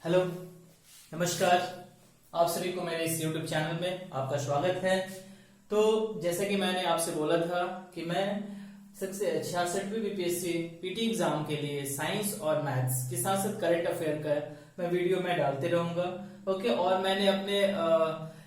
Hello, नमस्कार। आप सभी को मेरे इस YouTube चैनल में आपका स्वागत है। तो जैसा कि मैंने आपसे बोला था कि मैं 66वीं बीपीएससी पीटी एग्जाम के लिए साइंस और मैथ्स के साथ साथ करंट अफेयर का मैं वीडियो में डालते रहूंगा। ओके, और मैंने अपने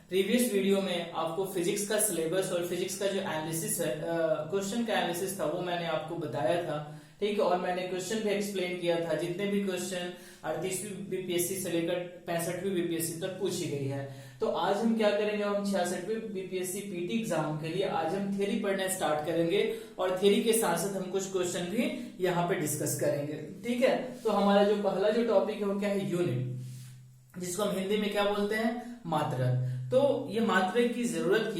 प्रीवियस वीडियो में आपको फिजिक्स का सिलेबस और फिजिक्स का जो एनालिसिस है, क्वेश्चन का एनालिसिस था, वो मैंने आपको बताया था। ठीक है, और मैंने क्वेश्चन भी एक्सप्लेन किया था, जितने भी क्वेश्चन 38वीं बीपीएससी से लेकर 65वीं बीपीएससी तक पूछी गई है। तो आज हम क्या करेंगे, हम 66वीं बीपीएससी पीटी एग्जाम के लिए आज हम थ्योरी पढ़ना स्टार्ट करेंगे और थ्योरी के साथ साथ हम कुछ क्वेश्चन भी यहाँ पे डिस्कस करेंगे। ठीक है, तो हमारा जो पहला जो टॉपिक है वो क्या है, यूनिट, जिसको हम हिंदी में क्या बोलते हैं, मात्रक। तो ये मात्रक की जरूरत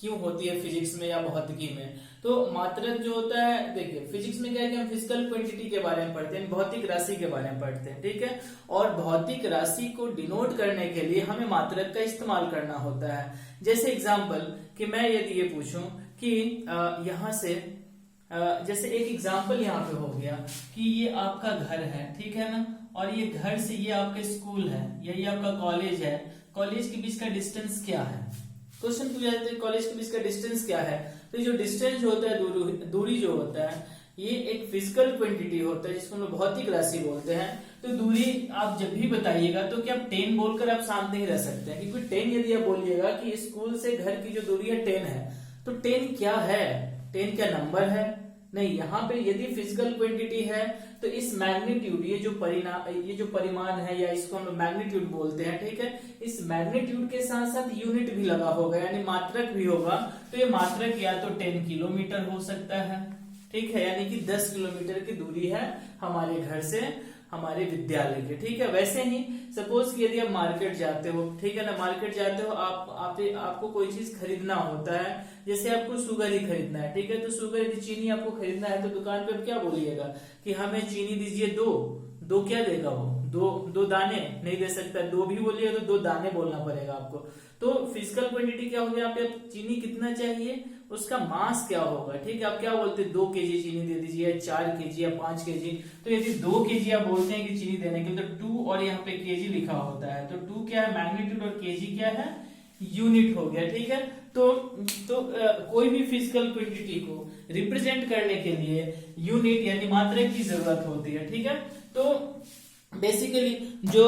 क्यों होती है फिजिक्स में या भौतिकी में? तो मात्रक जो होता है, देखिए फिजिक्स में क्या है कि हम फिजिकल क्वांटिटी के बारे में पढ़ते हैं, भौतिक राशि के बारे में पढ़ते हैं। ठीक है, और भौतिक राशि को डिनोट करने के लिए हमें मात्रक का इस्तेमाल करना होता है। जैसे एग्जांपल कि मैं यदि ये पूछूं कि यहाँ से जैसे एक एग्जांपल यहाँ पे हो गया कि ये आपका घर है, ठीक है ना, और ये घर से ये आपका स्कूल है या ये आपका कॉलेज है। कॉलेज के बीच का डिस्टेंस क्या है? क्वेश्चन पूछा जाता है कॉलेज के बीच का डिस्टेंस क्या है। तो जो डिस्टेंस जो होता है, दूरी जो होता है, ये एक फिजिकल क्वांटिटी होता है जिसको हम लोग भौतिक राशि बोलते हैं। तो दूरी आप जब भी बताइएगा तो क्या आप 10 बोलकर आप शांत नहीं रह सकते हैं, क्योंकि 10 यदि आप बोलिएगा कि स्कूल से घर की जो दूरी है 10 है, तो 10 क्या है, 10 क्या नंबर है? नहीं, यहाँ पे यदि फिजिकल क्वांटिटी है तो इस मैग्नीट्यूड, ये जो परिमाण है या इसको हम मैग्नीट्यूड बोलते हैं, ठीक है, इस मैग्नीट्यूड के साथ साथ यूनिट भी लगा होगा, यानी मात्रक भी होगा। तो ये मात्रक या तो 10 किलोमीटर हो सकता है, ठीक है, यानी कि 10 किलोमीटर की दूरी है हमारे घर से हमारे विद्यालय के। ठीक है, वैसे ही सपोज कि यदि आप मार्केट जाते हो, ठीक है ना, मार्केट जाते हो, आपको कोई चीज खरीदना होता है, जैसे आपको शुगर ही खरीदना है, ठीक है, तो शुगर यदि चीनी आपको खरीदना है तो दुकान पे आप क्या बोलिएगा कि हमें चीनी दीजिए दो क्या देगा वो, दो दाने नहीं दे सकता, दो भी बोलिएगा तो 2 दाने बोलना पड़ेगा आपको। तो फिजिकल क्वांटिटी क्या होगी, आप चीनी कितना चाहिए, उसका मास क्या होगा। ठीक है, आप क्या बोलते हैं 2 केजी चीनी दे दीजिए, 4 केजी या 5 केजी। तो यदि 2 केजी आप बोलते हैं कि चीनी देने के लिए, तो 2 और यहाँ पे केजी लिखा होता है, तो 2 क्या है, मैग्नीट्यूड, और केजी क्या है, यूनिट हो गया। ठीक है, तो कोई भी फिजिकल क्वांटिटी को रिप्रेजेंट करने के लिए यूनिट यानी मात्रक की जरूरत होती है। ठीक है, तो बेसिकली जो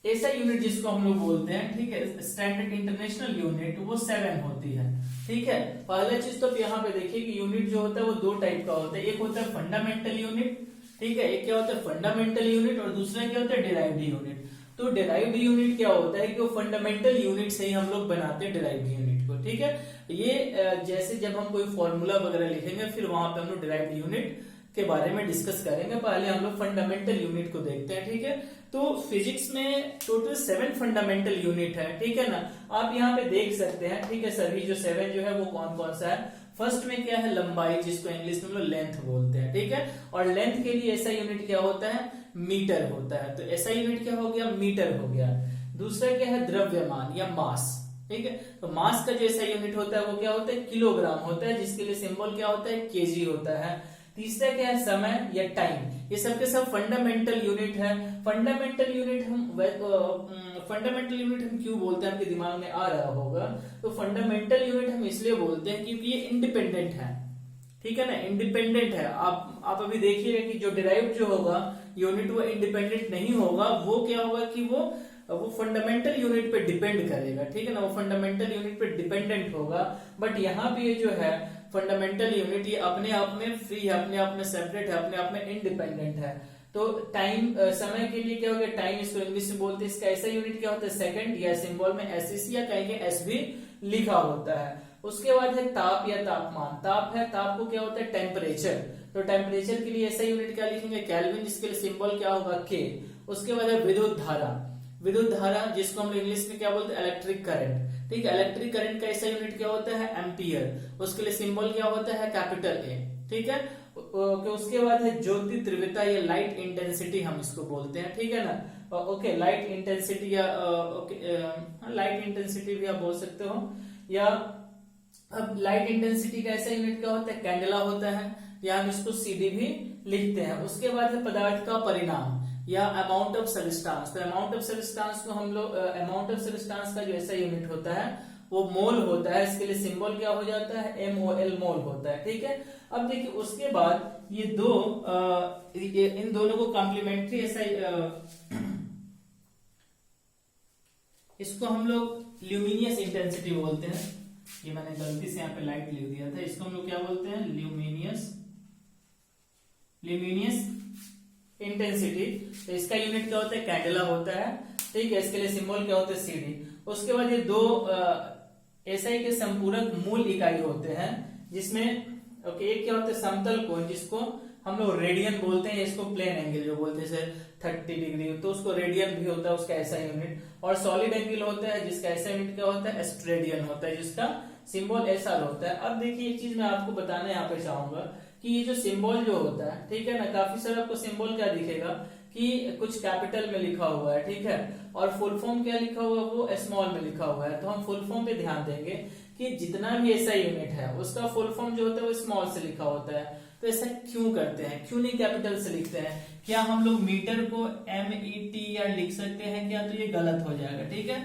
ऐसा यूनिट जिसको हम लोग बोलते हैं, ठीक है, स्टैंडर्ड इंटरनेशनल यूनिट, वो 7 होती है। ठीक है, पहला चीज तो यहाँ पे देखिए कि यूनिट जो होता है वो 2 टाइप का होता है, एक होता है फंडामेंटल यूनिट, ठीक है, एक क्या होता है फंडामेंटल यूनिट, और दूसरा क्या होता है डिराइव्ड यूनिट। तो डिराइव्ड यूनिट क्या होता है कि वो फंडामेंटल यूनिट से ही हम लोग बनाते हैं डिराइव्ड यूनिट को। ठीक है, ये जैसे जब हम कोई फॉर्मूला वगैरह लिखेंगे फिर वहां पे हम लोग डिराइव्ड यूनिट के बारे में डिस्कस करेंगे, पहले हम लोग फंडामेंटल यूनिट को देखते हैं। ठीक है, तो फिजिक्स में टोटल 7 फंडामेंटल यूनिट है, ठीक है ना, आप यहाँ पे देख सकते हैं। ठीक है, सभी जो 7 जो है वो कौन कौन सा है। फर्स्ट में क्या है, लंबाई, जिसको इंग्लिश में हम लोग लेंथ बोलते हैं। ठीक है, और लेंथ के लिए ऐसा यूनिट क्या होता है, मीटर होता है, तो ऐसा यूनिट क्या हो गया, मीटर हो गया। दूसरा क्या है, द्रव्यमान या मास। ठीक है, तो मास का जो ऐसा यूनिट होता है वो क्या होता है, किलोग्राम होता है, जिसके लिए सिंबल क्या होता है, केजी होता है। तीसरा क्या है, समय या टाइम, ये सब के सब फंडामेंटल यूनिट है। फंडामेंटल यूनिट हम क्यों बोलते हैं, आपके दिमाग में आ रहा होगा, तो फंडामेंटल यूनिट हम इसलिए बोलते हैं क्योंकि ये इंडिपेंडेंट है। ठीक है ना, इंडिपेंडेंट है। आप अभी देखिएगा कि जो डिराइव्ड जो होगा यूनिट वो इंडिपेंडेंट नहीं होगा, वो क्या होगा कि वो फंडामेंटल यूनिट पे डिपेंड करेगा। ठीक है ना, वो फंडामेंटल यूनिट पे डिपेंडेंट होगा। बट यहाँ पे ये जो है फंडामेंटल यूनिट, ये अपने आप में फ्री है, अपने आप में सेपरेट है, अपने आप में इंडिपेंडेंट है। तो टाइम, समय के लिए क्या हो गया, टाइम, इसको इंग्लिश में बोलते हैं, इसका ऐसा यूनिट क्या होता है, सेकंड, या सिंबल में एसएससी या कहीं एस भी लिखा होता है। उसके बाद है ताप या तापमान, ताप है, ताप को क्या होता है, टेम्परेचर, तो टेम्परेचर के लिए ऐसा यूनिट क्या लिखेंगे, केल्विन, जिसके लिए सिंबल क्या होगा, के। उसके बाद है विद्युत धारा, विद्युत धारा जिसको हम इंग्लिश में क्या बोलते हैं, इलेक्ट्रिक करंट। ठीक है, इलेक्ट्रिक करंट का ऐसा यूनिट क्या होता है, एम्पियर, उसके लिए सिंबल क्या होता है, कैपिटल ए। ठीक है, उसके बाद है ज्योति तीव्रता या लाइट इंटेंसिटी, हम इसको बोलते हैं। ठीक है ना, ओके, लाइट इंटेंसिटी या लाइट इंटेंसिटी भी आप बोल सकते हो। या अब लाइट इंटेंसिटी का ऐसा यूनिट क्या होता है, कैंडला होता है, या हम इसको सीडी भी लिखते हैं। उसके बाद है पदार्थ का परिणाम या अमाउंट ऑफ सब्सटेंस। तो अमाउंट ऑफ सब्सटेंस को हम लोग अमाउंट ऑफ सब्सटेंस का जो ऐसा यूनिट होता है वो मोल होता है। इसके लिए सिंबल क्या हो जाता है, MOL मोल होता है। ठीक है, अब देखिए उसके बाद ये दो इन दोनों को कॉम्प्लीमेंट्री ऐसा इसको हम लोग ल्यूमिनियस इंटेंसिटी बोलते हैं। ये मैंने गलती से यहाँ पे लाइट लिख दिया था, इसको हम लोग क्या बोलते हैं, ल्यूमिनियस इंटेंसिटी। तो इसका यूनिट क्या होता है, कैंडेला होता है। ठीक है, इसके लिए सिंबल क्या होता है, CD। उसके बाद ये दो SI के संपूरक मूल इकाई होते हैं, जिसमें एक क्या होता है समतल कोण, जिसको हम लोग रेडियन बोलते हैं, इसको प्लेन एंगल जो बोलते हैं जैसे 30 डिग्री, तो उसको रेडियन भी होता है, उसका ऐसा यूनिट। और सॉलिड एंगल होता है जिसका ऐसा यूनिट क्या होता है, एस्ट्रेडियन होता है, जिसका सिंबल SR होता है। अब देखिए एक चीज मैं आपको बताना यहाँ पे चाहूंगा कि ये जो सिंबल जो होता है, ठीक है ना, काफी सारा आपको सिंबल क्या दिखेगा कि कुछ कैपिटल में लिखा हुआ है, ठीक है, और फुल फॉर्म क्या लिखा हुआ है, वो स्मॉल में लिखा हुआ है। तो हम फुल फॉर्म पे ध्यान देंगे कि जितना भी ऐसा यूनिट है उसका फुल फॉर्म जो होता है वो स्मॉल से लिखा होता है। तो ऐसा क्यों करते हैं, क्यों नहीं कैपिटल से लिखते हैं? क्या हम लोग मीटर को MET या लिख सकते हैं क्या? तो ये गलत हो जाएगा। ठीक है,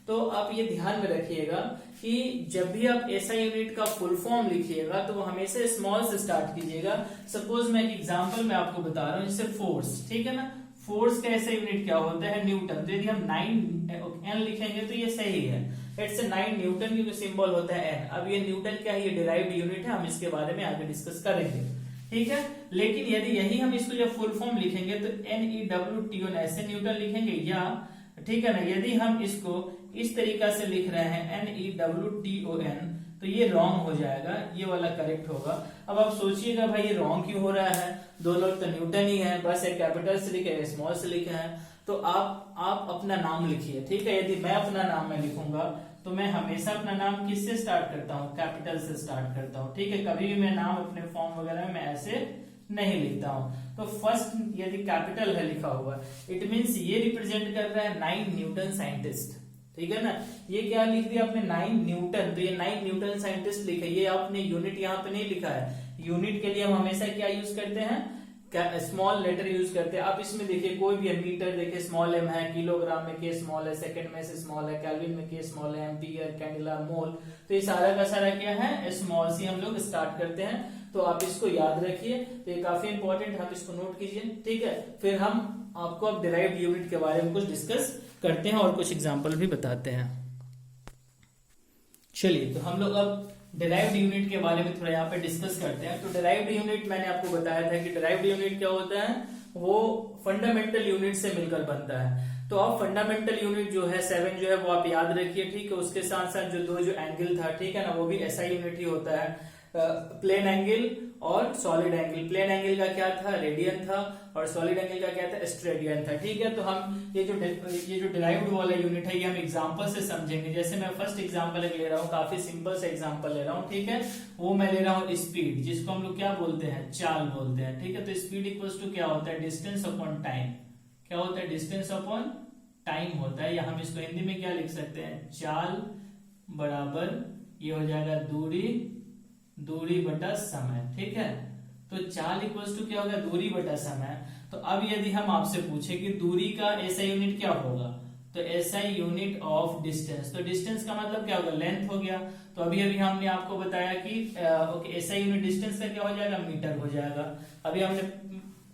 तो आप ये ध्यान में रखिएगा कि जब भी आप ऐसा यूनिट का फुल फॉर्म लिखिएगा तो वो हमेशा स्मॉल से स्टार्ट कीजिएगा। सपोज मैं एग्जांपल में आपको बता रहा हूँ, जैसे फोर्स, ठीक है ना, फोर्स का ऐसा यूनिट क्या होता है, न्यूटन। तो यदि हम 9N लिखेंगे तो ये सही है, इट्स 9 न्यूटन, क्योंकि सिंबल होता है N। अब ये न्यूटन क्या है, ये डिराइव्ड यूनिट है, हम इसके बारे में आगे डिस्कस करेंगे। ठीक है, लेकिन यदि यही हम इसको जब फुल फॉर्म लिखेंगे तो NEWTON ऐसे न्यूटन लिखेंगे, या ठीक है ना, यदि हम इसको इस तरीका से लिख रहे हैं NEWTON तो ये रॉन्ग हो जाएगा, ये वाला करेक्ट होगा। अब आप सोचिएगा भाई ये रॉन्ग क्यों हो रहा है, दो लोग तो न्यूटन ही है, बस एक कैपिटल से लिखे एक स्मॉल से लिखे हैं। तो आप अपना नाम लिखिए। ठीक है, यदि मैं अपना नाम में लिखूंगा तो मैं हमेशा अपना नाम किससे स्टार्ट करता हूँ, कैपिटल से स्टार्ट करता हूँ। ठीक है, कभी भी मैं नाम अपने फॉर्म वगैरह में मैं ऐसे नहीं लिखता हूँ। तो फर्स्ट यदि कैपिटल है लिखा हुआ, इट मीन्स ये रिप्रेजेंट कर रहा है 9 न्यूटन साइंटिस्ट। ठीक है ना, ये क्या लिख दिया आपने, 9 न्यूटन, तो ये 9 न्यूटन साइंटिस्ट लिखे, ये आपने यूनिट यहाँ पे नहीं लिखा है। यूनिट के लिए हम हमेशा क्या यूज करते हैं, स्मॉल लेटर यूज करते हैं। आप इसमें देखिए कोई भी मीटर देखिए स्मॉल m है, किलोग्राम में K स्मॉल है, सेकंड में से स्मॉल है, केल्विन में K स्मॉल है, एम्पियर, कैंडेला, मोल, तो ये सारा का सारा क्या है, स्मॉल से हम लोग स्टार्ट करते हैं। तो आप इसको याद रखिए, तो ये काफी इंपॉर्टेंट, आप इसको नोट कीजिए। ठीक है, फिर हम आपको अब डिराइव्ड यूनिट के बारे में कुछ डिस्कस करते हैं और कुछ एग्जाम्पल भी बताते हैं। चलिए, तो हम लोग अब डिराइव्ड यूनिट के बारे में थोड़ा यहाँ पे डिस्कस करते हैं। तो डिराइव्ड यूनिट मैंने आपको बताया था कि डिराइव्ड यूनिट क्या होता है, वो फंडामेंटल यूनिट से मिलकर बनता है। तो अब फंडामेंटल यूनिट जो है 7 जो है वो आप याद रखिए। ठीक है, उसके साथ साथ जो एंगल था, ठीक है ना, वो भी ऐसा यूनिट ही होता है, प्लेन एंगल और सॉलिड एंगल। प्लेन एंगल का क्या था, रेडियन था, और सॉलिड एंगल का क्या था, एस्ट्रेडियन था। ठीक है, तो हम ये जो डिराइव्ड वाला यूनिट है ये हम एग्जांपल से समझेंगे। जैसे मैं फर्स्ट एग्जांपल ले रहा हूँ, काफी सिंपल से एग्जांपल ले रहा हूँ। ठीक है, वो मैं ले रहा हूँ स्पीड, जिसको हम लोग क्या बोलते हैं, चाल बोलते हैं। ठीक है, तो स्पीड इक्वल्स टू क्या होता है, डिस्टेंस अपॉन टाइम। क्या होता है, डिस्टेंस अपॉन टाइम होता है, या हम इसको हिंदी में क्या लिख सकते हैं, चाल बराबर ये हो जाएगा दूरी बटा समय। ठीक है, तो चाल इक्वल्स टू क्या होगा, दूरी बटा समय। तो अब यदि हम आपसे पूछे कि दूरी का एसआई यूनिट क्या होगा, तो एसआई यूनिट ऑफ डिस्टेंस, तो डिस्टेंस का मतलब क्या होगा, लेंथ हो गया। तो अभी हमने आपको बताया कि एसआई यूनिट डिस्टेंस का क्या हो जाएगा, मीटर हो जाएगा। अभी हमने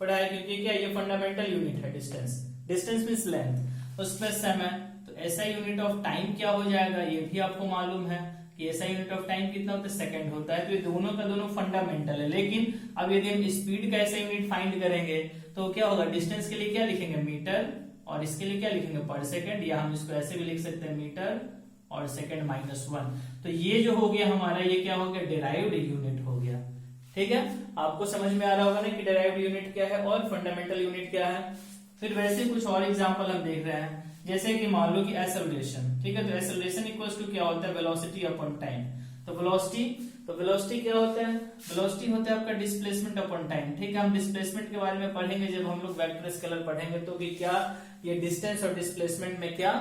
पढ़ाया क्योंकि क्या ये फंडामेंटल यूनिट है, डिस्टेंस मींस लेंथ, उसमें समय। तो एसआई यूनिट ऑफ टाइम क्या हो जाएगा, ये भी आपको मालूम है कि एसआई यूनिट ऑफ टाइम कितना होता है, सेकंड होता है। तो ये दोनों का दोनों फंडामेंटल है। लेकिन अब यदि हम स्पीड का एसआई यूनिट फाइंड करेंगे तो क्या होगा, डिस्टेंस के लिए क्या लिखेंगे, मीटर, और इसके लिए क्या लिखेंगे, पर सेकंड, या हम इसको ऐसे भी लिख सकते हैं, मीटर और सेकंड -1। तो ये जो हो गया हमारा, ये क्या हो गया, डिराइव्ड यूनिट हो गया। ठीक है, आपको समझ में आ रहा होगा ना कि डिराइव्ड यूनिट क्या है और फंडामेंटल यूनिट क्या है। फिर वैसे कुछ और एग्जांपल हम देख रहे हैं, जैसे कि मान लो कि एक्सेलरेशन। ठीक है, तो एक्सेलरेशन इक्वल्स टू क्या होता है, वेलोसिटी अपॉन टाइम। तो वेलोसिटी क्या होता है, वेलोसिटी होता है आपका डिस्प्लेसमेंट अपॉन टाइम। ठीक है, हम डिस्प्लेसमेंट के बारे में पढ़ेंगे जब हम लोग वेक्टर स्केलर पढ़ेंगे, तो कि क्या ये डिस्टेंस और डिस्प्लेसमेंट में क्या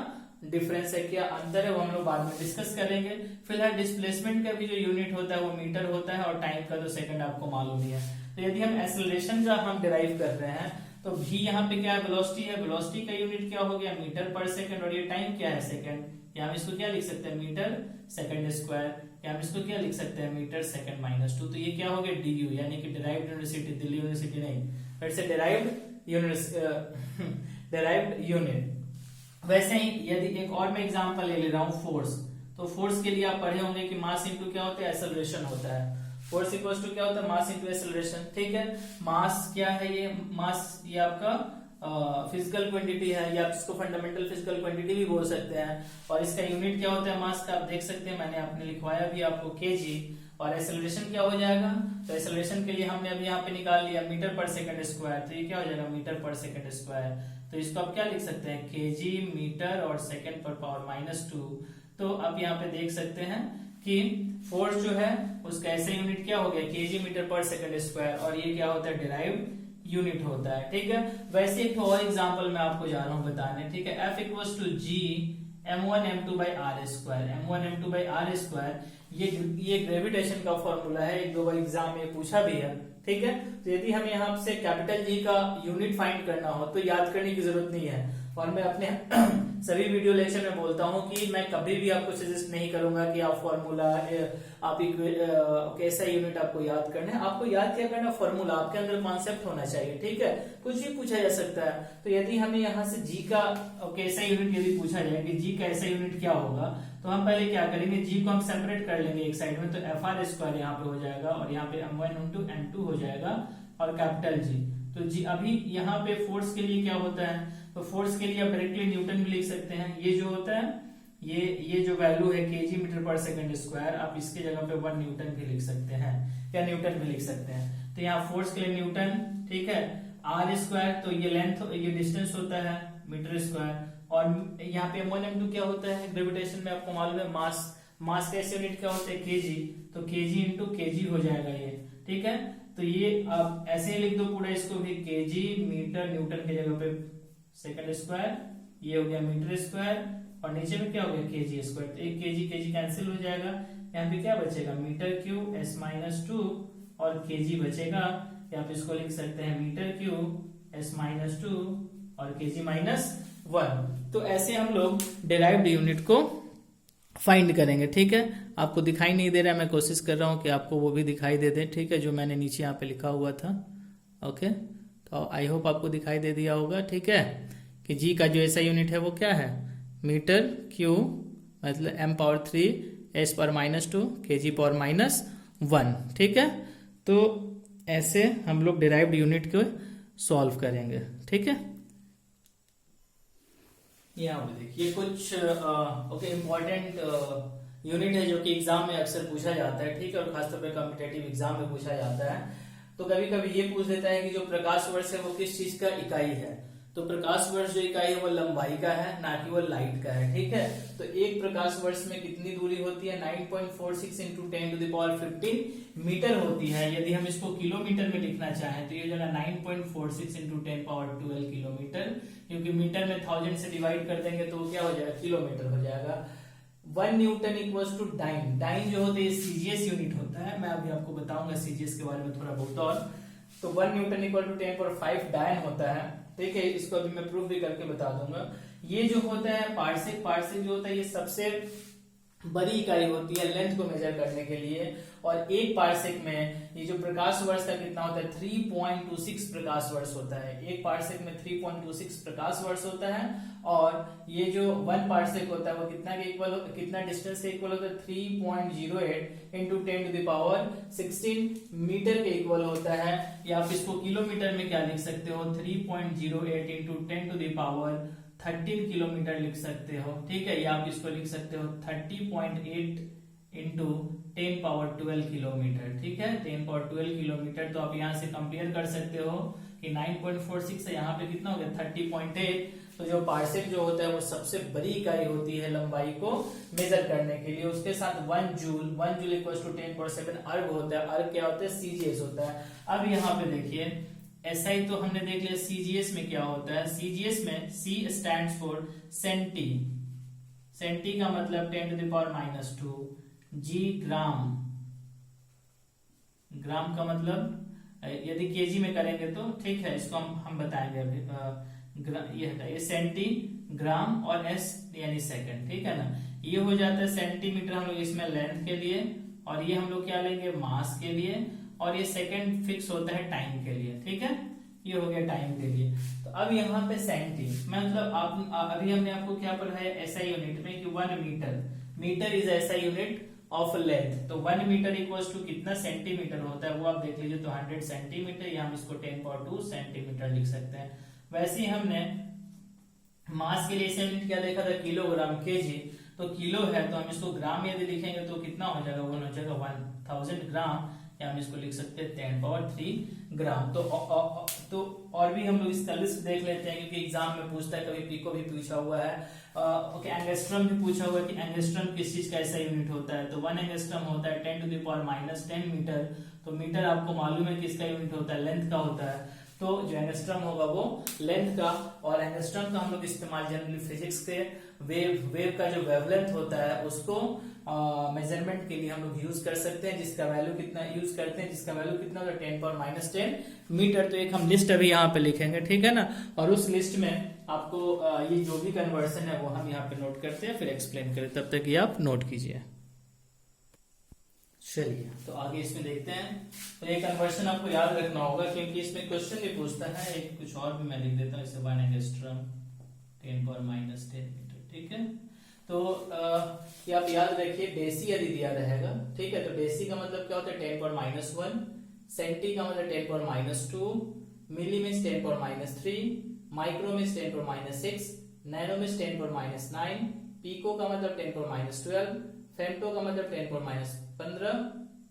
डिफरेंस है, क्या अंतर है, वो हम लोग बाद में डिस्कस करेंगे। फिलहाल डिस्प्लेसमेंट का भी जो यूनिट होता है वो मीटर होता है, और टाइम का तो सेकंड आपको मालूम ही है। तो यदि हम एक्सेलरेशन का हम डिराइव कर रहे हैं तो v यहाँ पे क्या है, वेलोसिटी है, वेलोसिटी का यूनिट क्या हो गया, मीटर पर सेकंड, और ये टाइम क्या है, सेकंड। या हम इसको क्या लिख सकते हैं, मीटर सेकंड स्क्वायर, या हम इसको क्या लिख सकते हैं, मीटर सेकंड माइनस 2। तो ये क्या हो गया, du, यानी कि डिराइव्ड यूनिवर्सिटी, दिल्ली यूनिवर्सिटी नहीं, फिर से डिराइव्ड यूनिट। वैसे ही यदि एक और मैं एग्जांपल ले रहा हूँ, फोर्स। तो फोर्स के लिए आप पढ़े होंगे कि मास इंटू क्या होता है, एक्सेलरेशन होता है। फोर्स इक्वल्स टू क्या होता है, मास इंटू एक्सेलरेशन, ठीक है। मास क्या है, ये मास ये आपका फिजिकल क्वांटिटी है, या आप इसको फंडामेंटल फिजिकल क्वांटिटी भी बोल सकते हैं। और इसका यूनिट क्या होता है मास का, आप देख सकते हैं, मैंने आपने लिखवाया भी आपको केजी। और एक्सेलरेशन क्या हो जाएगा, तो एक्सेलरेशन के लिए हमने अभी यहाँ पे निकाल लिया मीटर पर सेकंड स्क्वायर, तो ये क्या हो जाएगा, मीटर पर सेकंड स्क्वायर। तो इसको आप क्या लिख सकते हैं, केजी मीटर और सेकंड पर पावर -2। तो आप यहाँ पे देख सकते हैं कि फोर्स जो है उसका ऐसे यूनिट क्या हो गया, केजी मीटर पर सेकंड स्क्वायर, और ये क्या होता है, डिराइव्ड यूनिट होता है, ठीक है। वैसे एक और एग्जांपल मैं आपको जा रहा हूं बताने, ठीक है। F equals to G m1 m2 by r square, m1 m2 by r square, ये ग्रेविटेशन का फॉर्मूला है, एक दो बार एग्जाम में पूछा भी है, ठीक है। तो यदि हमें यहाँ से कैपिटल जी का यूनिट फाइंड करना हो तो याद करने की जरूरत नहीं है। और मैं अपने सभी वीडियो लेक्चर में बोलता हूं कि मैं कभी भी आपको सजेस्ट नहीं करूंगा कि आप फॉर्मूला, आप कैसा यूनिट आपको याद करना है। आपको याद क्या करना, फॉर्मूला, आपके अंदर कॉन्सेप्ट होना चाहिए, ठीक है। कुछ भी पूछा जा सकता है। तो यदि हमें यहाँ से जी का कैसा यूनिट यदि पूछा जाए कि जी का ऐसा यूनिट क्या होगा, तो हम पहले क्या करेंगे, जी को हम सेपरेट कर लेंगे एक साइड में, तो एफ आर स्क्वायर यहाँ पे हो जाएगा, और यहाँ पे m1 इंटू m2 हो जाएगा, और कैपिटल जी। तो जी अभी यहाँ पे फोर्स के लिए क्या होता है, तो फोर्स के लिए आप डायरेक्टली न्यूटन भी लिख सकते हैं। ये जो होता है, ये जो वैल्यू है केजी मीटर पर सेकंड स्क्वायर, आप इसके जगह पे 1 न्यूटन भी लिख सकते हैं, या न्यूटन भी लिख सकते हैं। तो यहाँ फोर्स के लिए न्यूटन, ठीक है। आर स्क्वायर, तो ये लेंथ, ये डिस्टेंस होता है मीटर स्क्वायर, और यहाँ पे m1 m2 क्या होता है, ग्रेविटेशन में आपको मालूम है मास, मास का ऐसे यूनिट क्या होता है, केजी। तो केजी इंटू केजी हो जाएगा ये, ठीक है। तो ये आप ऐसे ही लिख दो पूरा इसको भी, केजी मीटर न्यूटन की जगह पे सेकंड स्क्वायर, ये हो गया मीटर स्क्वायर, और नीचे में क्या हो गया, केजी स्क्वायर। तो एक केजी केजी कैंसिल हो जाएगा, यहाँ पे क्या बचेगा, मीटर क्यूब s-2, और केजी बचेगा, या आप इसको लिख सकते हैं मीटर क्यूब s-2 और केजी -1। तो ऐसे हम लोग डिराइव्ड यूनिट को फाइंड करेंगे, ठीक है। आपको दिखाई नहीं दे रहा है, मैं कोशिश कर रहा हूं कि आपको वो भी दिखाई दे दे, ठीक है, जो मैंने नीचे यहाँ पे लिखा हुआ था। ओके, तो आई होप आपको दिखाई दे दिया होगा, ठीक है, कि जी का जो ऐसा यूनिट है वो क्या है, मीटर क्यूब, मतलब m⁻3 s⁻², kg⁻⁻1, ठीक है। तो ऐसे हम लोग डिराइव्ड यूनिट को सॉल्व करेंगे, ठीक है। यहाँ पे देखिए कुछ इम्पोर्टेंट यूनिट है जो कि एग्जाम में अक्सर पूछा जाता है, ठीक है, और खासतौर पे कॉम्पिटेटिव एग्जाम में पूछा जाता है। तो कभी कभी ये पूछ देता है कि जो प्रकाश वर्ष है वो किस चीज का इकाई है। तो प्रकाश वर्ष जो इकाई है वो लंबाई का है, ना कि वो लाइट का है, ठीक है। तो एक प्रकाश वर्ष में कितनी दूरी होती है, 9.46 इंटू 10⁻15 मीटर होती है। यदि हम इसको किलोमीटर में लिखना चाहें तो ये जो है 9.46 इंटू 10⁻12 किलोमीटर, क्योंकि मीटर में 1000 से डिवाइड कर देंगे तो क्या हो जाएगा, किलोमीटर हो जाएगा। 1 newton equals to dyne, dyne जो होते हैं सीजीएस यूनिट होता है, मैं अभी आपको बताऊंगा सीजीएस के बारे में थोड़ा बहुत और। तो 1 न्यूटन इक्वल टू 10⁻5 डाइन होता है, ठीक है। इसको अभी मैं प्रूफ भी करके बता दूंगा। ये जो होता है पार्सेक, पार्सेक जो होता है ये सबसे बड़ी इकाई होती है लेंथ को मेजर करने के लिए, और एक पार्सेक में ये जो प्रकाश वर्ष का कितना होता है, 3.26 प्रकाश वर्ष होता है। एक पार्सेक में 3.26 प्रकाश वर्ष होता है, और ये जो 1 पार्सेक होता है वो कितना के इक्वल, कितना डिस्टेंस के इक्वल होता है, 3.08 इंटू 10⁻16 मीटर के इक्वल होता है। या आप इसको किलोमीटर में क्या लिख सकते हो, 3.08 इंटू 10⁻13 किलोमीटर लिख सकते हो, ठीक है। या आप इसको लिख सकते हो 30.8 इंटू 10⁻12 किलोमीटर, ठीक है, 10⁻12 किलोमीटर। तो आप यहाँ से कंपेयर कर सकते हो कि 9.46 है, यहाँ पे कितना हो गया 30.8। तो जो पार्सेक जो होता है वो सबसे बड़ी इकाई होती है लंबाई को मेजर करने के लिए। उसके साथ 1 जूल इक्वल्स टू 10⁻7 अर्ग होता है। अर्ग क्या होता है, सीजीएस होता है। अब यहाँ पे देखिए एसआई तो हमने देख लिया, सीजीएस में क्या होता है, सीजीएस में C stands for centi, centi का मतलब 10⁻², जी ग्राम, ग्राम का मतलब यदि केजी में करेंगे तो ठीक है, इसको हम बताएंगे अभी। ये सेंटी, ग्राम और एस यानी सेकंड, ठीक है ना। ये हो जाता है सेंटीमीटर हम लोग इसमें लेंथ के लिए, और ये हम लोग क्या लेंगे मास के लिए, और ये सेकंड फिक्स होता है टाइम के लिए, ठीक है। ये हो गया टाइम के लिए। तो अब यहाँ पे सेंटी मतलब आप अभी हमने आपको क्या पढ़ाया एसआई यूनिट में कि 1 metre, metre is SI unit of length. तो 1 मीटर इक्वल्स टू कितना सेंटीमीटर होता है वो आप देख लीजिए। तो 100 सेंटीमीटर, या हम इसको 10⁻² सेंटीमीटर लिख सकते हैं। वैसे ही हमने मास के लिए यूनिट क्या देखा था, किलोग्राम, केजी। तो किलो है तो हम इसको ग्राम यदि लिखेंगे तो कितना हो जाएगा, वो हो जाएगा 1000 ग्राम, या हम इसको लिख सकते हैं 10⁻³ ग्राम। तो और भी हम लोग इसका लिस्ट देख लेते हैं, क्योंकि एग्जाम में पूछता है, कभी पीको भी पूछा हुआ है, ओके एंगस्ट्रम भी पूछा हुआ है कि एंगस्ट्रम किस चीज का ऐसा यूनिट होता है। तो 1 एंगस्ट्रम होता है 10⁻−10 मीटर। तो मीटर आपको मालूम है किसका यूनिट होता है, लेंथ का होता है। तो जो एंगस्ट्रम होगा वो लेंथ का, और एंगस्ट्रम का हम लोग इस्तेमाल जनरली फिजिक्स के वेव का जो वेवलेंथ होता है उसको मेजरमेंट के लिए हम लोग यूज कर सकते हैं, जिसका वैल्यू कितना यूज करते हैं, जिसका वैल्यू कितना होगा 10⁻−10 मीटर। तो एक हम लिस्ट अभी यहाँ पे लिखेंगे, ठीक है ना। और उस लिस्ट में आपको ये जो भी कन्वर्सन है वो हम यहाँ पे नोट करते हैं, फिर एक्सप्लेन करें, तब तक ये आप नोट कीजिए। चलिए तो आगे इसमें देखते हैं। तो ये कन्वर्सन आपको याद रखना होगा, क्योंकि इसमें क्वेश्चन भी पूछता है। एक कुछ और भी मैं लिख देता हूँ, इसे 1 एंगस्ट्रम 10⁻−10 मीटर, ठीक है। तो ये आप याद रखिए, डेसी यदि दिया रहेगा, ठीक है, तो डेसी का मतलब क्या होता है 10⁻⁻1, सेंटी का मतलब 10⁻², मिली में 10⁻3, माइक्रो में 10⁻6, नैनो में 10⁻9, पीको का मतलब 10⁻12, फेम्टो का मतलब 10⁻15,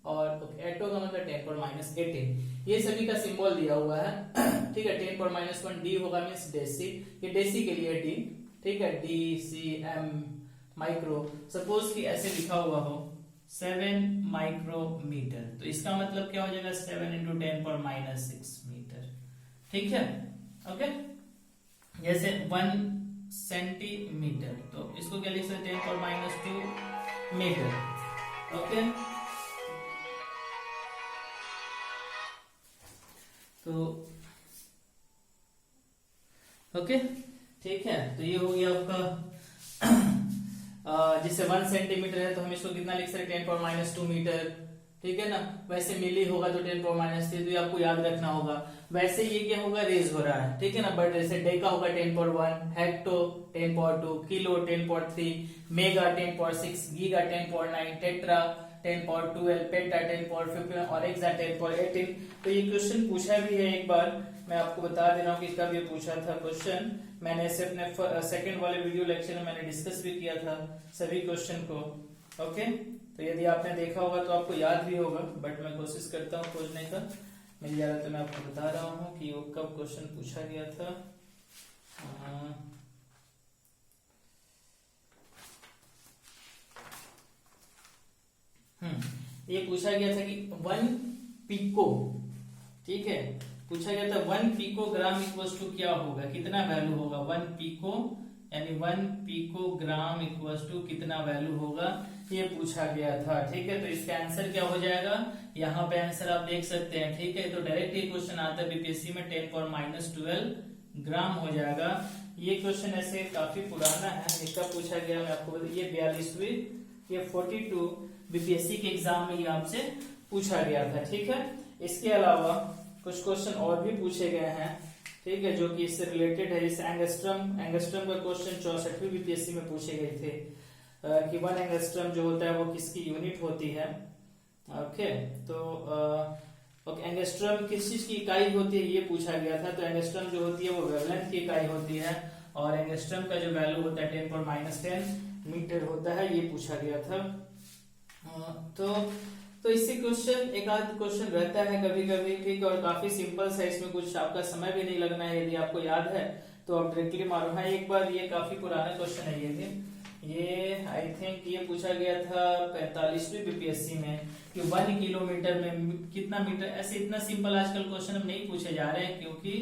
और एटो का मतलब 10⁻18। ये सभी का सिंबल दिया हुआ है, ठीक है। 10⁻1 डी होगा मींस डेसी, ये डेसी के लिए डी, ठीक है, D C M micro. Suppose कि ऐसे लिखा हुआ हो 7 माइक्रोमीटर, तो इसका मतलब क्या हो जाएगा 7 × 10⁻6 मीटर, ठीक है, ओके। जैसे 1 सेंटीमीटर, तो इसको क्या लिख सकते हैं 10⁻² मीटर, ओके। तो ओके, ठीक है। तो ये हो गया आपका जैसे 1 सेंटीमीटर है तो हम इसको कितना लिख सकते हैं 10⁻² मीटर, ठीक है ना। वैसे मिली होगा तो 10⁻3, तो ये आपको याद रखना होगा। वैसे ये क्या होगा, रेज हो रहा है, ठीक है ना। बट जैसे डेका होगा 10⁻1, hecto 10⁻2, kilo 10⁻3, mega 10⁻6, giga 10⁻9, tetra 10⁻12, PETA 10⁻15 और एक्सा 10⁻18। तो ये क्वेश्चन पूछा भी है एक बार, मैं आपको बता दे रहा हूँ कि इसका भी पूछा था क्वेश्चन। मैंने इसे अपने सेकंड वाले वीडियो लेक्चर में मैंने डिस्कस भी किया था सभी क्वेश्चन को, ओके। तो यदि आपने देखा होगा तो आपको याद भी होगा, बट मैं कोशिश करता हूँ खोजने का, मिल जाएगा तो मैं आपको बता रहा हूँ कि वो कब क्वेश्चन पूछा गया था। ये पूछा गया था कि 1 पिको, ठीक है, पूछा गया था 1 पिकोग्राम इक्वल्स टू क्या होगा, कितना वैल्यू होगा 1 पिको, यानी 1 पिकोग्राम इक्वल्स टू कितना वैल्यू होगा, ये पूछा गया था, ठीक है। तो इसका आंसर क्या हो जाएगा, यहाँ पे आंसर आप देख सकते हैं, ठीक है। तो डायरेक्ट ये क्वेश्चन आता है बीपीएससी में 10⁻12 ग्राम हो जाएगा। ये क्वेश्चन ऐसे काफी पुराना है, इसका पूछा गया, मैं आपको ये 42वीं, ये 42 बीपीएससी के एग्जाम में ये आपसे पूछा गया था, ठीक है। इसके अलावा कुछ क्वेश्चन और भी पूछे गए हैं, ठीक है, जो कि इससे रिलेटेड है। जैसे एंगस्ट्रम का क्वेश्चन 64वीं बीपीएससी में पूछे गए थे कि 1 एंगस्ट्रम जो होता है वो किसकी यूनिट होती है, ओके। तो एंगस्ट्रम किस चीज की इकाई होती है ये पूछा गया था। तो एंगस्ट्रम जो होती है वो वेवलेंथ की इकाई होती है, और एंगस्ट्रम का जो वैल्यू होता है 10⁻10 मीटर होता है, ये पूछा गया था। तो इससे क्वेश्चन एक आध क्वेश्चन रहता है कभी कभी, ठीक है, और काफी सिंपल सा, इसमें कुछ आपका समय भी नहीं लगना है। यदि आपको याद है तो आप डायरेक्टली मारो। हाँ, एक बार ये काफी पुराना क्वेश्चन है, ये आई थिंक ये पूछा गया था 45वीं बीपीएससी में कि 1 किलोमीटर में कितना मीटर। ऐसे इतना सिंपल आजकल क्वेश्चन हम नहीं पूछे जा रहे हैं, क्योंकि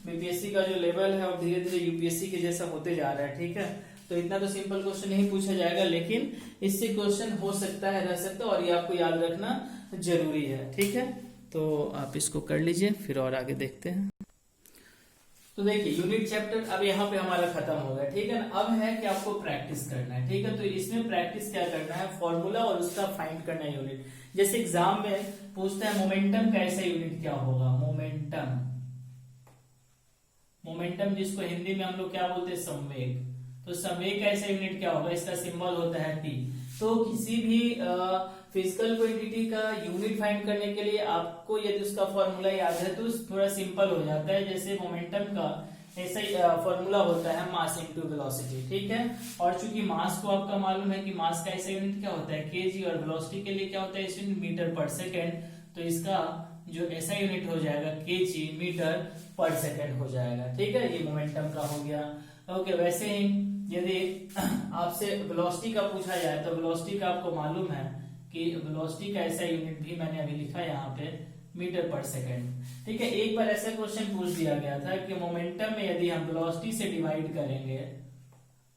बीपीएससी का जो लेवल है और धीरे धीरे यूपीएससी के जैसा होते जा रहा है, ठीक है। तो इतना तो सिंपल क्वेश्चन नहीं पूछा जाएगा, लेकिन इससे क्वेश्चन हो सकता है, रह सकता है, और ये आपको याद रखना जरूरी है। ठीक है, तो आप इसको कर लीजिए, फिर और आगे देखते हैं। तो देखिए यूनिट चैप्टर अब यहाँ पे हमारा खत्म हो गया। ठीक है ना, अब है कि आपको प्रैक्टिस करना है। ठीक है, तो इसमें प्रैक्टिस क्या करना है, फॉर्मूला और उसका फाइंड करना है यूनिट। जैसे एग्जाम में पूछते हैं मोमेंटम का ऐसा यूनिट क्या होगा, मोमेंटम, मोमेंटम जिसको हिंदी में हम लोग क्या बोलते हैं, संवेग। तो संवेग का ऐसा यूनिट क्या होगा, इसका सिंबल होता है टी। तो किसी भी फिजिकल क्वांटिटी का यूनिट फाइंड करने के लिए आपको यदि उसका फॉर्मूला याद है तो थोड़ा सिंपल हो जाता है। जैसे मोमेंटम का ऐसा ही फॉर्मूला होता है मास इनटू वेलोसिटी। ठीक है, और चूंकि मास को आपका मालूम है कि मास का ऐसा यूनिट क्या होता है, केजी, और वेलोसिटी के लिए क्या होता है इस मीटर पर सेकेंड। तो इसका जो ऐसा यूनिट हो जाएगा केजी मीटर पर सेकेंड हो जाएगा। ठीक है, ये मोमेंटम का हो गया। ओके, वैसे ही यदि आपसे वेलोसिटी का पूछा जाए तो वेलोसिटी का आपको मालूम है कि वेलोसिटी का ऐसा यूनिट भी मैंने अभी लिखा है यहाँ पे, मीटर पर सेकेंड। ठीक है, एक बार ऐसा क्वेश्चन पूछ दिया गया था कि मोमेंटम में यदि हम वेलोसिटी से डिवाइड करेंगे,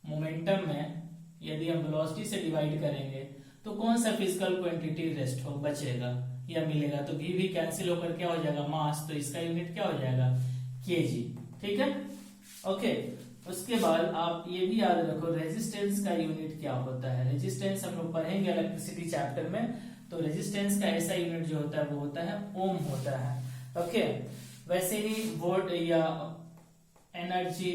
मोमेंटम में यदि हम वेलोसिटी से डिवाइड करेंगे तो कौन सा फिजिकल क्वांटिटी रेस्ट हो बचेगा या मिलेगा। तो भी कैंसिल होकर क्या हो जाएगा, मास। तो इसका यूनिट क्या हो जाएगा, केजी। ठीक है, ओके। उसके बाद आप ये भी याद रखो रेजिस्टेंस का यूनिट क्या होता है। रेजिस्टेंस हम लोग पढ़ेंगे इलेक्ट्रिसिटी चैप्टर में। तो रेजिस्टेंस का ऐसा यूनिट जो होता है वो होता है ओम होता है। ओके, वैसे ही वोल्ट या एनर्जी,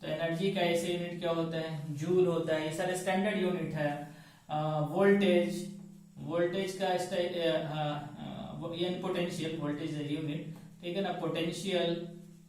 तो एनर्जी का ऐसा यूनिट क्या होता है, जूल होता है। ये सारे स्टैंडर्ड यूनिट है। वोल्टेज, वोल्टेज का पोटेंशियल, वोल्टेज यूनिट। ठीक है ना, पोटेंशियल,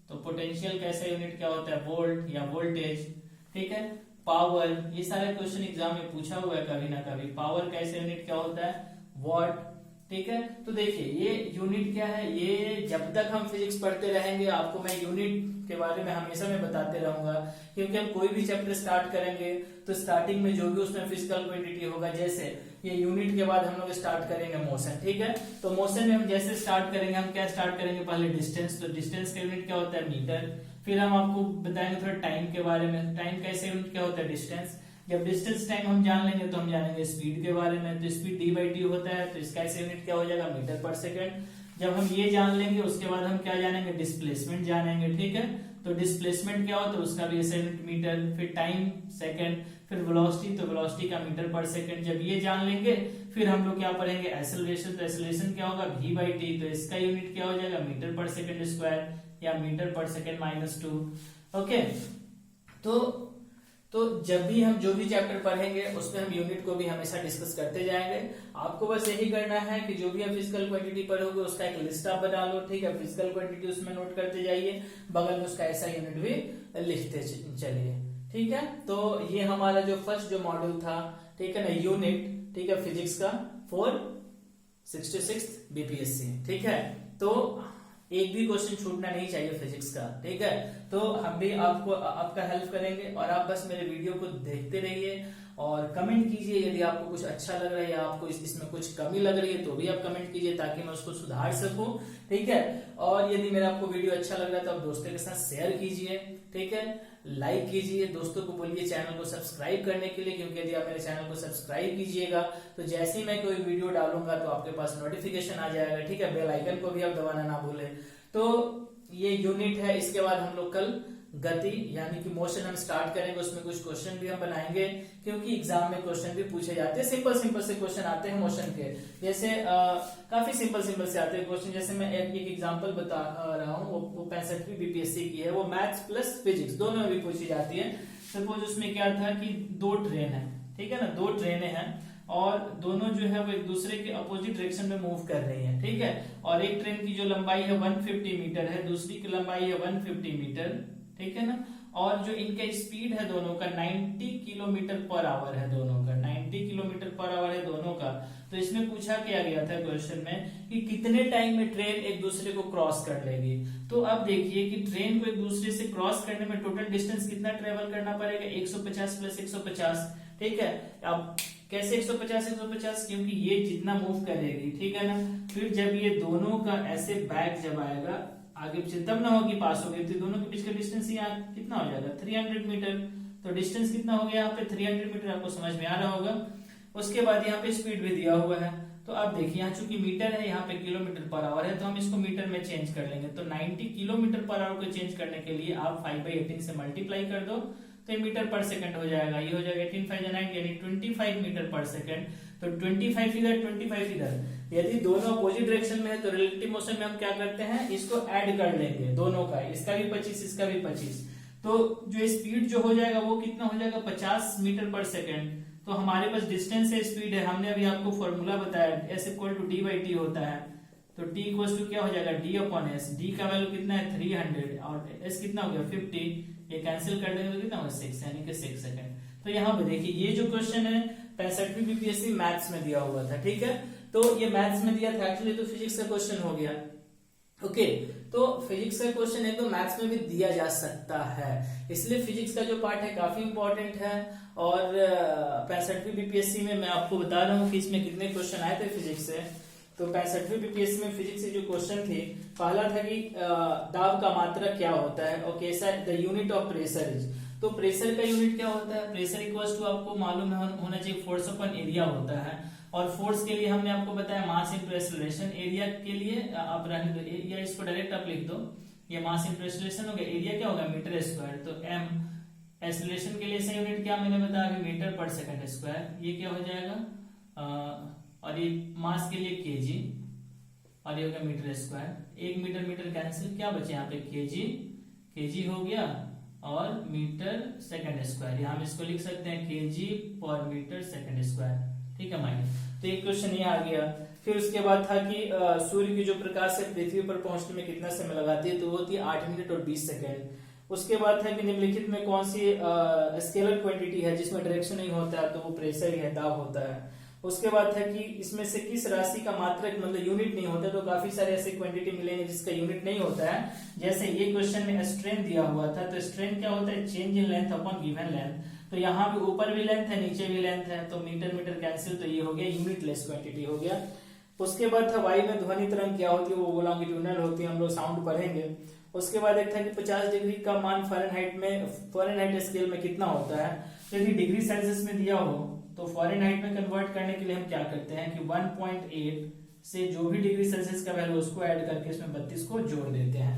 तो पोटेंशियल का ऐसा यूनिट क्या होता है, वोल्ट या वोल्टेज। ठीक है, पावर, ये सारे क्वेश्चन एग्जाम में पूछा हुआ है कभी ना कभी। पावर का ऐसा यूनिट क्या होता है, वॉट। ठीक है, तो देखिए ये यूनिट क्या है, ये जब तक हम फिजिक्स पढ़ते रहेंगे आपको मैं यूनिट के बारे में हमेशा मैं बताते रहूंगा, क्योंकि हम कोई भी चैप्टर स्टार्ट करेंगे तो स्टार्टिंग में जो भी उसमें फिजिकल क्वांटिटी होगा, जैसे ये यूनिट के बाद हम लोग स्टार्ट करेंगे मोशन। ठीक है, तो मोशन में हम जैसे स्टार्ट करेंगे, हम क्या स्टार्ट करेंगे, पहले डिस्टेंस। तो डिस्टेंस का यूनिट क्या होता है, मीटर। फिर हम आपको बताएंगे थोड़ा टाइम के बारे में। टाइम का ऐसा यूनिट क्या होता है, डिस्टेंस। जब डिस्टेंस टाइम हम जान लेंगे तो हम जानेंगे स्पीड के बारे में। तो स्पीड d/t होता है, तो इसका ऐसा यूनिट क्या हो जाएगा, मीटर पर सेकेंड। जब हम ये जान लेंगे उसके बाद हम क्या जानेंगे, डिस्प्लेसमेंट जानेंगे। ठीक है, तो डिस्प्लेसमेंट क्या होता है, उसका भी ऐसा यूनिट मीटर। फिर टाइम सेकेंड, फिर वेलोसिटी, तो वेलोसिटी का मीटर पर सेकेंड। जब ये जान लेंगे फिर हम लोग क्या पढ़ेंगे, एक्सेलरेशन। तो एक्सेलरेशन क्या होगा, v/t। तो इसका यूनिट क्या हो जाएगा, मीटर पर सेकेंड स्क्वायर या मीटर पर सेकेंड -2। ओके, तो जब भी हम जो भी चैप्टर पढ़ेंगे उसमें हम यूनिट को भी हमेशा डिस्कस करते जाएंगे। आपको बस यही करना है कि जो भी आप फिजिकल क्वांटिटी पढ़ोगे उसका एक लिस्ट आप बना लो। ठीक है, फिजिकल क्वांटिटी उसमें नोट करते जाइए, बगल में उसका ऐसा यूनिट भी लिखते चलिए। ठीक है, तो ये हमारा जो फर्स्ट जो मॉड्यूल था, ठीक है ना, यूनिट, ठीक है, फिजिक्स का 466 बीपीएससी। ठीक है, तो एक भी क्वेश्चन छूटना नहीं चाहिए फिजिक्स का। ठीक है, तो हम भी आपका हेल्प करेंगे और आप बस मेरे वीडियो को देखते रहिए और कमेंट कीजिए यदि आपको कुछ अच्छा लग रहा है या आपको इसमें कुछ कमी लग रही है तो भी आप कमेंट कीजिए ताकि मैं उसको सुधार सकूं। ठीक है, और यदि मेरा आपको वीडियो अच्छा लग रहा है तो आप दोस्तों के साथ शेयर कीजिए। ठीक है, लाइक कीजिए, दोस्तों को बोलिए चैनल को सब्सक्राइब करने के लिए, क्योंकि यदि आप मेरे चैनल को सब्सक्राइब कीजिएगा तो जैसे ही मैं कोई वीडियो डालूंगा तो आपके पास नोटिफिकेशन आ जाएगा। ठीक है, बेल आइकन को भी आप दबाना ना भूलें। तो ये यूनिट है, इसके बाद हम लोग कल गति यानी कि मोशन हम स्टार्ट करेंगे। उसमें कुछ क्वेश्चन भी हम बनाएंगे, क्योंकि एग्जाम में क्वेश्चन भी पूछे जाते हैं। सिंपल सिंपल से क्वेश्चन आते हैं मोशन के, जैसे काफी सिंपल सिंपल से आते हैं क्वेश्चन। जैसे मैं एक एग्जांपल बता रहा हूँ, वो 65वीं बीपीएससी की है, वो मैथ्स प्लस फिजिक्स दोनों में भी पूछी जाती है। सपोज उसमें क्या था कि दो ट्रेन है, ठीक है ना, दो ट्रेनें हैं और दोनों जो है वो एक दूसरे के अपोजिट डायरेक्शन में मूव कर रही है। ठीक है, और एक ट्रेन की जो लंबाई है 150 मीटर है, दूसरी की लंबाई है 150 मीटर। ठीक है ना, और जो इनका स्पीड है दोनों का 90 किलोमीटर पर आवर है, दोनों का 90 किलोमीटर पर आवर है दोनों का। तो इसमें पूछा क्या गया था क्वेश्चन में कि कितने टाइम में ट्रेन एक दूसरे को क्रॉस कर लेगी। तो अब देखिए कि ट्रेन को एक दूसरे से क्रॉस करने में टोटल डिस्टेंस कितना ट्रेवल करना पड़ेगा, 150 प्लस 150। ठीक है, अब कैसे 150, क्योंकि ये जितना मूव करेगी, ठीक है ना, फिर जब ये दोनों का ऐसे बैक जब आएगा आगे पीछे तब ना होगी पास होगी, तो दोनों के बीच का डिस्टेंस यहाँ कितना हो जाएगा 300 मीटर। तो डिस्टेंस कितना हो गया यहाँ पे 300 मीटर, आपको समझ में आ रहा होगा। उसके बाद यहाँ पे स्पीड भी दिया हुआ है, तो आप देखिए यहाँ चूंकि मीटर है, यहाँ पे किलोमीटर पर आवर है, तो हम इसको मीटर में चेंज कर लेंगे। तो 90 किलोमीटर पर आवर को चेंज करने के लिए आप 5/18 से मल्टीप्लाई कर दो, तो ये मीटर पर सेकंड हो जाएगा। ये हो जाएगा 18 5 9 यानी 25 मीटर पर सेकंड। तो 25 इधर 25 इधर, यदि दोनों अपोजिट डायरेक्शन में है तो रिलेटिव मोशन में हम क्या करते हैं, इसको ऐड कर लेंगे दोनों का, इसका भी 25 इसका भी 25। तो जो स्पीड जो हो जाएगा वो कितना हो जाएगा, 50 मीटर पर सेकंड। तो हमारे पास डिस्टेंस है, स्पीड है, हमने अभी आपको फॉर्मूला बताया S इक्वल टू D/T होता है। तो T इक्वल टू क्या हो जाएगा, D/S। D का वैल्यू कितना है 300 और S कितना हो गया 50, ये कैंसिल कर देंगे तो कितना होगा 6 यानी कि 6 सेकंड। तो यहाँ पे देखिए ये जो क्वेश्चन है 65वीं बीपीएससी मैथ्स में दिया हुआ था, ठीक है। तो ये मैथ्स में दिया था एक्चुअली, तो फिजिक्स का क्वेश्चन हो गया। ओके, तो फिजिक्स का क्वेश्चन है तो मैथ्स में भी दिया जा सकता है, इसलिए फिजिक्स का जो पार्ट है काफी इंपॉर्टेंट है। और 65वीं बीपीएससी में मैं आपको बता रहा हूँ कि इसमें कितने क्वेश्चन आए थे फिजिक्स से। तो 65वीं बीपीएससी में फिजिक्स से जो क्वेश्चन थे, पहला था कि दाब का मात्रा क्या होता है, और कैसा the unit of pressure is. तो प्रेशर का यूनिट क्या होता है, प्रेशर इक्वल्स टू आपको मालूम होना चाहिए फोर्स अपन एरिया होता है। और फोर्स के लिए हमने आपको बताया मास इंटू एक्सेलरेशन। एरिया के लिए आप रहने दो, या इसको डायरेक्ट आप लिख दो, ये मास इंटू एक्सेलरेशन हो गया, एरिया क्या होगा मीटर स्क्वायर। तो m एक्सेलरेशन के लिए इसका यूनिट क्या मैंने बताया मीटर पर सेकंड स्क्वायर, ये क्या हो जाएगा, और ये मास के लिए केजी, और ये हो गया मीटर स्क्वायर। एक मीटर मीटर कैंसिल, क्या बचे यहाँ पे केजी हो गया और मीटर सेकंड स्क्वायर, यहाँ हम इसको लिख सकते हैं केजी पर मीटर सेकंड स्क्वायर, ठीक है माइनस। तो एक क्वेश्चन ये आ गया। फिर उसके बाद था कि सूर्य की जो प्रकाश है पृथ्वी पर पहुंचने में कितना समय लगाती है, तो वो होती है 8 मिनट और 20 सेकंड। उसके बाद था कि निम्नलिखित में कौन सी स्केलर क्वांटिटी है जिसमें डायरेक्शन नहीं होता है, तो वो प्रेशर ही है, दाब होता है। उसके बाद था कि इसमें से किस राशि का मात्रक मतलब यूनिट नहीं होता, तो काफी सारे ऐसे क्वांटिटी मिलेंगे जिसका यूनिट नहीं होता है। जैसे ये क्वेश्चन में स्ट्रेन दिया हुआ था, तो स्ट्रेन क्या होता है, change in length upon given length. तो यहाँ पे ऊपर भी लेंथ है नीचे भी लेंथ है, तो मीटर मीटर कैंसिल, तो ये हो गया यूनिटलेस क्वांटिटी हो गया। उसके बाद था वायु में ध्वनि तरंग क्या होती है, वो लॉन्गिट्यूडनल होती है, हम लोग साउंड पढ़ेंगे। उसके बाद एक था कि 50 डिग्री का मान फ़ारेनहाइट स्केल में कितना होता है। यदि डिग्री सेल्सियस में दिया हो तो फ़ारेनहाइट में कन्वर्ट करने के लिए हम क्या करते हैं कि 1.8 से जो भी डिग्री सेल्सियस का वैल्यू उसको ऐड करके इसमें 32 को जोड़ देते हैं।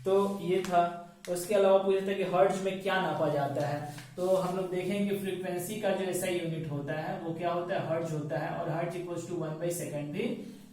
तो ये था। उसके अलावा पूछा था कि हर्ट्ज में क्या नापा जाता है, तो हम लोग देखेंगे फ्रीक्वेंसी का जो ऐसा यूनिट होता है वो क्या होता है, हर्ट्ज होता है, और हर्ट्ज इक्वल्स टू 1/सेकंड भी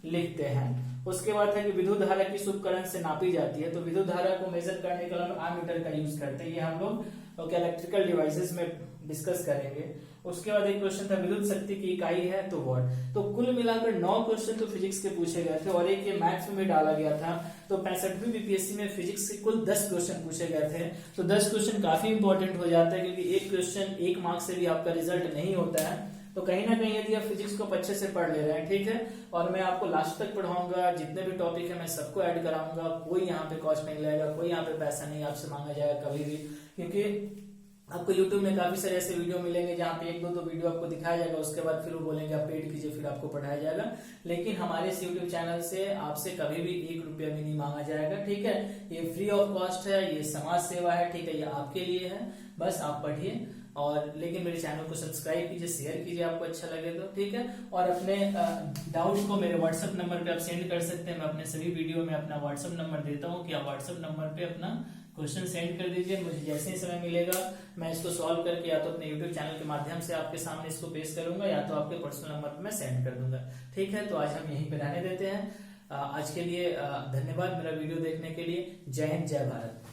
लिखते हैं। उसके बाद है कि विद्युत धारा किस उपकरण से नापी जाती है, तो विद्युत धारा को मेजर करने के लिए हम एमीटर का यूज करते हैं, ये हम लोग इलेक्ट्रिकल डिवाइसेस में डिस्कस करेंगे। उसके बाद एक क्वेश्चन था विद्युत शक्ति की इकाई है तो वॉट। तो कुल मिलाकर 9 क्वेश्चन तो फिजिक्स के पूछे गए थे और एक ये मैथ्स में भी डाला गया था। तो 65वीं बीपीएससी में फिजिक्स के कुल 10 क्वेश्चन पूछे गए थे। तो 10 क्वेश्चन काफी इंपॉर्टेंट हो जाता है, क्योंकि एक क्वेश्चन 1 मार्क्स से भी आपका रिजल्ट नहीं होता है। तो कहीं ना कहीं यदि आप फिजिक्स को अच्छे से पढ़ ले रहे हैं, ठीक है, और मैं आपको लास्ट तक पढ़ाऊंगा, जितने भी टॉपिक है मैं सबको ऐड कराऊंगा, कोई यहाँ पे कॉस्ट नहीं लगेगा, कोई यहाँ पे पैसा नहीं आपसे मांगा जाएगा कभी भी, क्योंकि आपको YouTube में काफी सारे ऐसे वीडियो मिलेंगे जहाँ पे 1-2 वीडियो आपको दिखाया जाएगा, उसके बाद फिर वो बोलेंगे आप पेड कीजिए, फिर आपको पढ़ाया जाएगा। लेकिन हमारे इस YouTube चैनल से आपसे कभी भी 1 रुपया भी नहीं मांगा जाएगा, ठीक है। ये फ्री ऑफ कॉस्ट है, ये समाज सेवा है, ठीक है, ये आपके लिए है, बस आप पढ़िए। और लेकिन मेरे चैनल को सब्सक्राइब कीजिए, शेयर कीजिए आपको अच्छा लगे तो, ठीक है। और अपने डाउट को मेरे व्हाट्सएप नंबर पे आप सेंड कर सकते हैं। मैं अपने सभी वीडियो में अपना व्हाट्सएप नंबर देता हूँ कि आप व्हाट्सएप नंबर पे अपना क्वेश्चन सेंड कर दीजिए। मुझे जैसे ही समय मिलेगा मैं इसको सॉल्व करके या तो अपने यूट्यूब चैनल के माध्यम से आपके सामने इसको पेश करूंगा, या तो आपके पर्सनल नंबर पे मैं सेंड कर दूंगा, ठीक है। तो आज हम यहीं पे रहने देते हैं। आज के लिए धन्यवाद मेरा वीडियो देखने के लिए। जय हिंद, जय भारत।